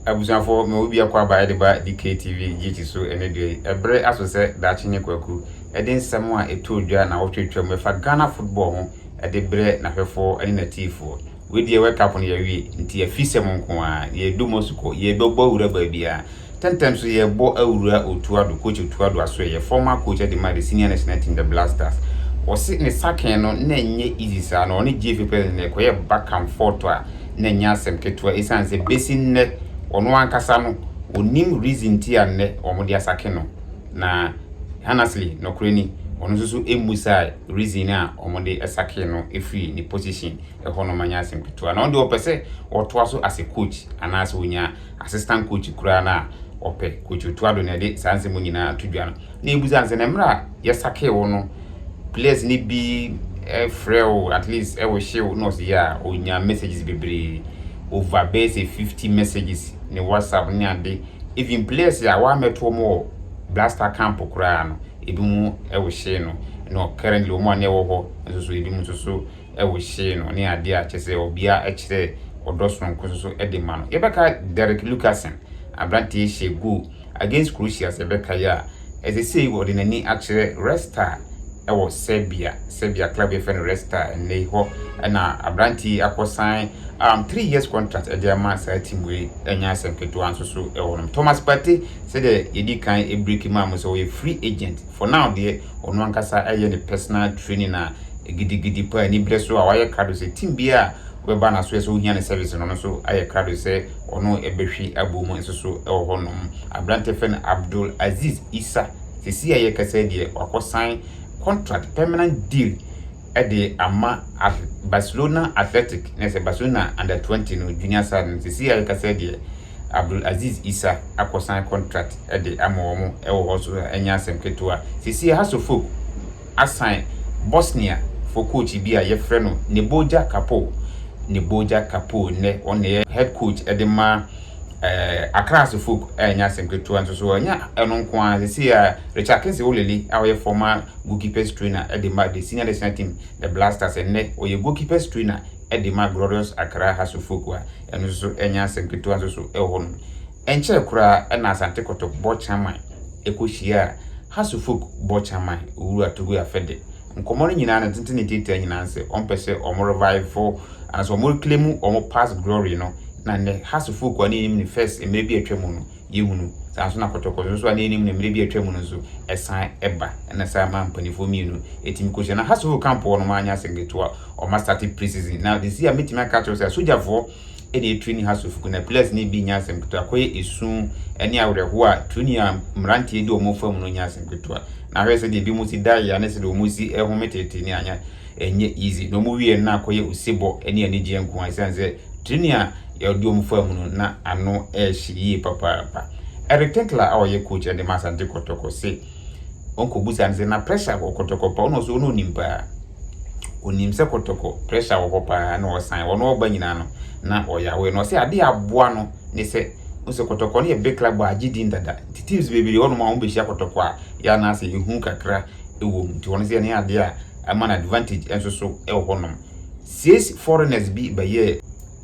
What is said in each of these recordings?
abusuafo me obi akwa ba de ba DKTV GT so ene de ebre aso se da chenye kwaku ede nsem a etodwa na wotwetwa me fa Ghana football ho ede bre na hwefo ene na tifo we de World Cup no yawie nti afisem nko a ye du mosuko ye bebo wura ba bia tentem so ye bo awura otuado coach otuado aso ye former coach de ma the senior national team the Blasters wose ne saken no na enye easy sa no ne GF president ko ye back and forth a na nya asem ketwa esanse besin ne ono ankasa no onim reason ti anne omode asake no na honestly no kreni ono susu emusa reason a omode asake no efi ni position e hono manya asem ketwa na onde opese otoa so as a coach anase onya assistant coach kura na ope coach otuado na de sanse mo nyina tudwa no na ebuza anse na mra yesake wo no players ni bi freo at least e wo shew no se ya onya messages bebre over base 50 messages ni WhatsApp ni ade even players ya wa meto mo Blaster camp kura no ebi mu e wo she no currently o mo na e wo ho so ebi mu so e wo she no ni ade a chese obia e chese odoso nko so e de ma no yebeka Derek Lucasen abranti she go against Croatia sebeka ya as they say wo de nani actually Resta ewo Serbia club FN Resta ne ho na abranti akosan 3 years contract e dey ma sa team we enya asem keto anso so ewo no Thomas Partey say the yedi kan e break ma so we free agent for now there ono ankasa eye ne personal training na gidigidi pa ni breso a waye kado say team bia we ba na so so hia ne service no so aye kado say ono ebehwi abomu nso so ewo ho no abranti FN Abdul Aziz Issa sisi aye kasa die wakosan contract permanent deal at the ama at Barcelona Athletic nese Barcelona under 20 no junior side see I ka say Abdul Aziz Issa akosan contract at the amomo e wo also enya asem ketua see haso folk assign Bosnia for coach bia ye frɛ no Neboja Kapo ne on the head coach at the ma Accra folk enya asem ketua nso so enya eno nko a see Richard Kinsley Olele our former goalkeepers trainer at the senior national team the Blasters and ne or your goalkeepers trainer at the Glorious Accra haso folk eno so enya asem ketua nso so e ho no enche kura na Asante Kotoko bochaman ekohia haso folk bochaman owura togo afede nkomo no nyina na tentene tete nyina nse ompese omo revive for and so mo claim omo past glory no na ne haso kwa ni first e maybe atwemu no yehunu sanso na Kotoko so ani nim ne maybe atwemu no so esan eba na sa ma mpanifo mienu etimi ko na haso camp no ma anya sengeto o ma start pre-season now this year meeting catch us sojafo ene training haso na players ni bi nya sengeto akoye esu ene awreho a training mrantie di o mo fam no nya sengeto na hwese de bi mu si dai ya na se de o mu si eho metete ni anya enye easy no mu wie na akoye usebo ene ani je nko asanze training ya di o mu fam no na ano ehyi papa Eric Tenkler awoye coach and the Asante Kotoko say onko busa nze na pressure ko Kotoko pa ono so ono nimpa onimse Kotoko pressure wo pa na osan wono ogba nyina no na oyawe no say ade aboa no ne se nso Kotoko ne big club agidi ndada teams bebiri ono ma ombe hia Kotoko a ya na se ehu kakra ewo nti wono se ne ade a am an advantage enso so e wo no six foreigners bi ba ye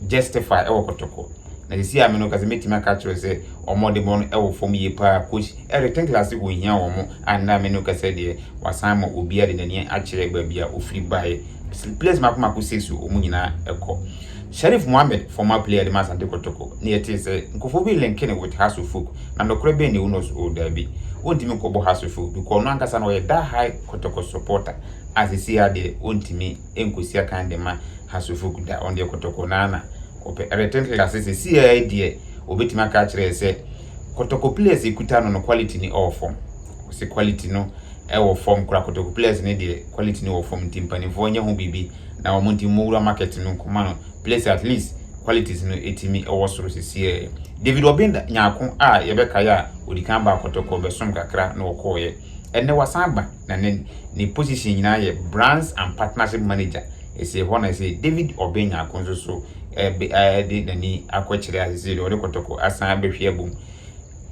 justify e wo Kotoko na see ameno kaze metima ka kire se omode bon e wo fom ye pa coach Eric Tenkler se wo hia wo mo anda ameno kaze de wasan mo obi ade nani a kire ba bia ofri bae place makoma ko sesu omunyina eko Sharif Mohammed former player de Asante Kotoko ne yete se nkofo bi lenkene with haso folk na ndokre be ne unos o dabi ontimi ko bo haso folk because no ankasa no ye da high Kotoko supporter as see ade ontimi enkosia kan de ma haso folk da on de Kotoko nana ope Eric Tenkler say see idea obetima ka kire se Kotoko players ikuta no quality ni all form se quality no e wo form kura Kotoko players ne de quality ni wo form timpani fo nya ho bibi na wo monti mura market no kuma no place at least qualities no etimi e wo soro se David Obinda nyako a yebeka ya odika ba Kotoko be som kakra na okoye enne wasamba na ni position nyina ye brands and partnership manager ese ho na say David Obinda konzo so de nani akwachire azile ode Kotoko asan abehwe abum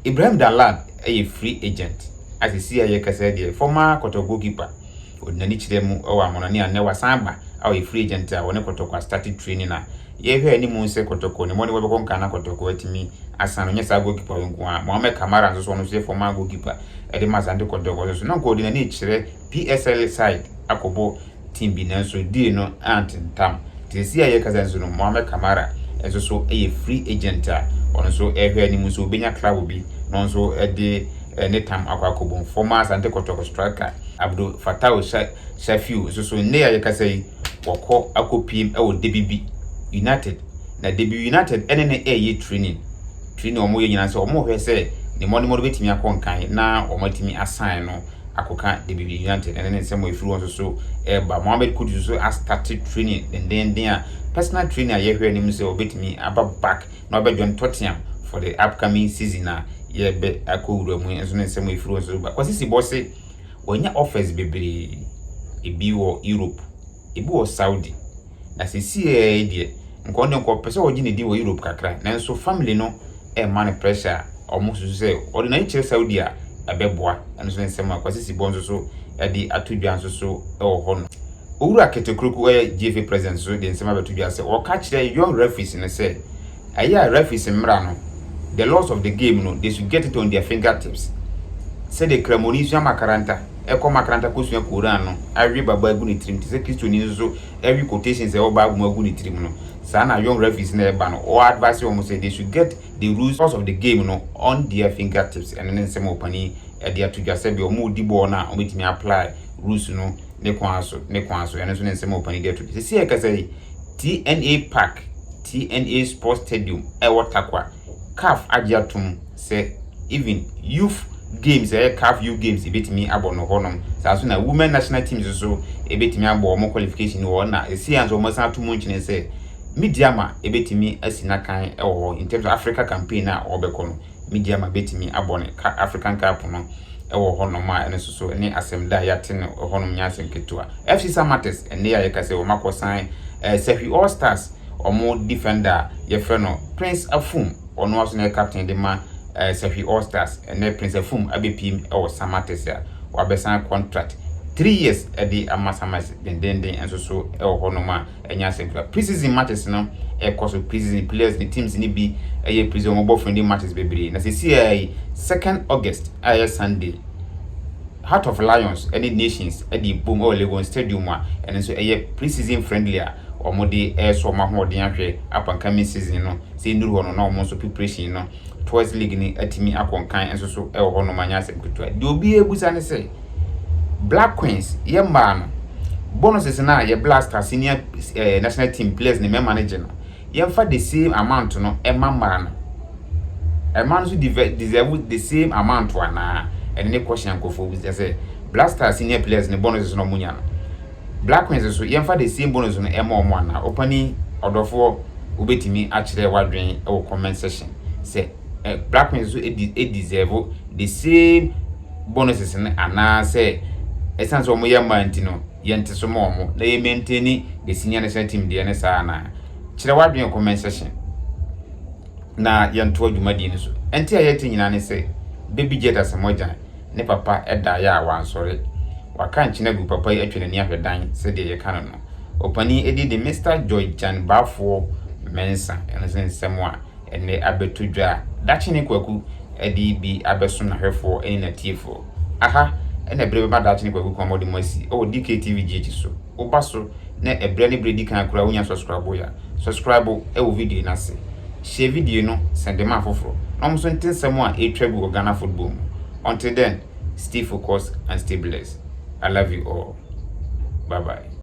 Ibrahim Dalad a free agent as you see aye kasa de former Kotoko goalkeeper odinani chire mu o amonani ane wasamba a free agent a woni Kotoko started training na ye hwe ani mu se kotoko ne mo ne wobekon kana kotoko atimi asano nya sa goalkeeper nko a Mohamed Kamara nso no se former goalkeeper e de Asante Kotoko so no ko de na ne kire PSL side akobo team bi na nso die no antentam tesi aye kaza nso no Mohamed Kamara enso so e free agent a ono so ehwe ani mu so obenya club bi no nso de ne tam akwakobo former Asante Kotoko striker Abdul Fatah Shafiu so ne aye kaza yi woko akopiem e wo Debibi United na Debibi United ene ne eye training omo ye nyina se omo hwe se ne mo betimi akonkan na omo timi assign no akoka Debibi United ene ne nsemo efiri won so ba Mohamed Kudus so started training den a personal trainer ye hwe anim se obetimi aba back na obejon Tottenham for the upcoming season na ye be akowura mu enso ne nsemo efiri won so ba kwasisi bosse wonya offers bebre ebi wo Europe ebi wo Saudi na sisi die nko pese wo gine di wo Europe kakra nanso family no man pressure almost say ordinary che Saudi a abeboa enso nsem akwasisi bonzo so di atudwa nso so ho no owura ketekroku GFA president so de nsem abatudwa say o ka kire young referees ne say aya referees mra no the laws of the game no they should get it on their fingertips say the Cremonese makaranta eko makaranta ko sua Quran no awi baba agu ni trim te say Kristo ni nso every quotation say oba agu ni trim no sana young referees na eba no or advice o say they should get the rules of the game no on their fingertips and then nsem opani e dia to just be o mu di ball na o metimi apply rules no ne kwan so and so nsem opani dia to see ka say TNA Park TNA Sports Stadium e watakwa CAF agiatum say even youth games CAF youth games ebetimi abo no honom sa so na women national teams so ebetimi abo mo qualification wo na esi anzo mo san to mo nchine say Midiama ebetimi asina kan in terms of Africa campaign na obekọ no Midiama betimi abone African Cup no hono ma ene so ne assemda ya ten hono nya asem ketua FC Samates ene ya yekase o makosan Sefi All Stars omo defender ye fe no Prince Afum ono aso ne captain de ma Sefi All Stars ene Prince Afum abepim Samates ya wabesan contract 3 years edi amasamas den enso so hono ma enya sekra preseason matches no course preseason players the teams ni bi preseason mo bo friendly matches bebre na se 2nd August Sunday Heart of Lions any nations edi boom Lagos Stadium a enso preseason friendly a omode so ma ho den ahwe upcoming season no se nduru hono na omo so preparation no towards league ni atimi akonkan enso so hono ma nya sekra de obi ebusa ne se Black Queens ye man bonuses na ye Blaster senior national team players ni me manager no ye fa the same amount no e mama no e man so deserve the same amount na and any question ko for say Blaster senior players ni bonuses no munya no Black Queens so ye fa the same bonus no e ma omo na opani odofo obetimi a kire wadwen e comment section say Black Queens so e deserve the same bonuses na say essence omo ye manti no yente so mo na ye maintain the senior national team de ne saa na kire wadwen comment section na yento adwumadi ni so enti ayete nyina ne se baby jet asemoja ne papa eda ya wansore waka nchina gu papa yi atwene ni ahwedan se de ye kan no opani edi de Mr. Joy Jan Bafo Mensa ene nsemo a ene abetudwa dachi ne kwaku edi bi abeso na hwefo eni na tiefo aha ene brebe ba dachi ne kwaku komodi masi o DKTV GT so obaso na ebre ne bredi kan akura wonya subscribe e wo video na se share video no send them afoforo no mso ntensemo a etwabu Ghana football. Until then, stay focused and stay blessed. I love you all. Bye bye.